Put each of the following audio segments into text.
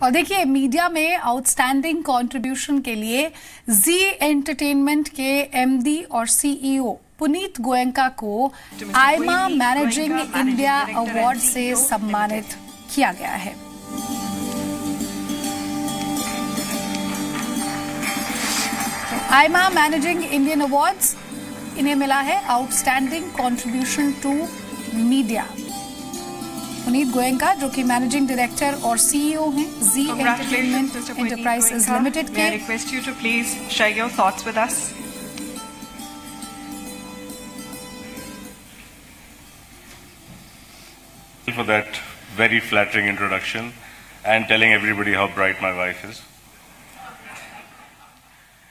और देखिए, मीडिया में आउटस्टैंडिंग कंट्रीब्यूशन के लिए जी एंटरटेनमेंट के एमडी और सीईओ पुनीत गोयनका को आईमा मैनेजिंग इंडिया अवार्ड से सम्मानित किया गया है। आईमा मैनेजिंग इंडियन अवार्ड्स इन्हें मिला है outstanding contribution to media. Puneet Goenka, जो कि मैनेजिंग डायरेक्टर और सीईओ हैं जी एंटरटेनमेंट एंटरप्राइजेज लिमिटेड के। Request you to please share your thoughts with us. For that very flattering introduction and telling everybody how bright my wife is.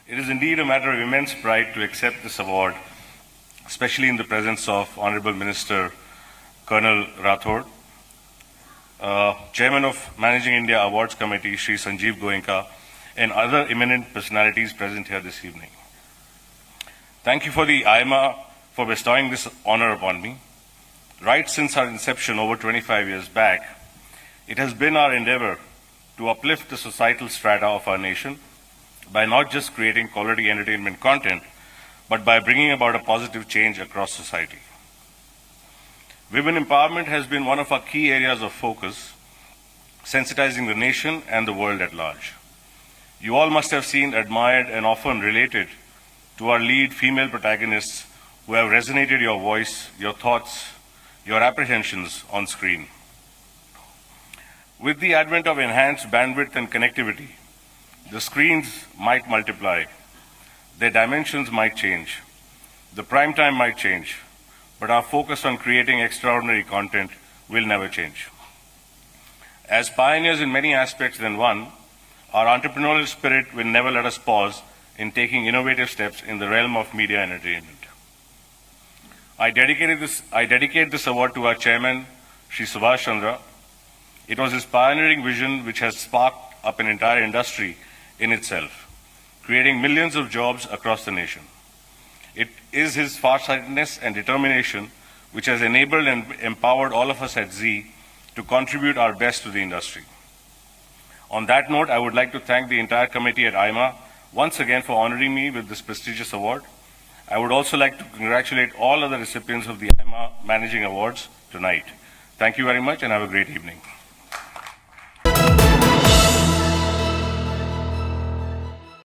It is indeed a matter of immense pride to accept this award, especially in the presence of Honorable Minister Colonel Rathod, Chairman of Managing India Awards Committee, Shri Sanjeev Goenka, and other eminent personalities present here this evening. Thank you for the AIMA for bestowing this honor upon me. Right since our inception over 25 years back, it has been our endeavor to uplift the societal strata of our nation by not just creating quality entertainment content, but by bringing about a positive change across society. Women empowerment has been one of our key areas of focus, sensitizing the nation and the world at large. You all must have seen, admired, and often related to our lead female protagonists who have resonated your voice, your thoughts, your apprehensions on screen. With the advent of enhanced bandwidth and connectivity, the screens might multiply, their dimensions might change, the prime time might change, but our focus on creating extraordinary content will never change. As pioneers in many aspects than one, our entrepreneurial spirit will never let us pause in taking innovative steps in the realm of media and entertainment. I dedicate this award to our chairman, Shri Subhash Chandra. It was his pioneering vision which has sparked up an entire industry in itself, creating millions of jobs across the nation. It is his farsightedness and determination which has enabled and empowered all of us at Zee to contribute our best to the industry. On that note, I would like to thank the entire committee at AIMA once again for honoring me with this prestigious award. I would also like to congratulate all other recipients of the AIMA Managing Awards tonight. Thank you very much and have a great evening.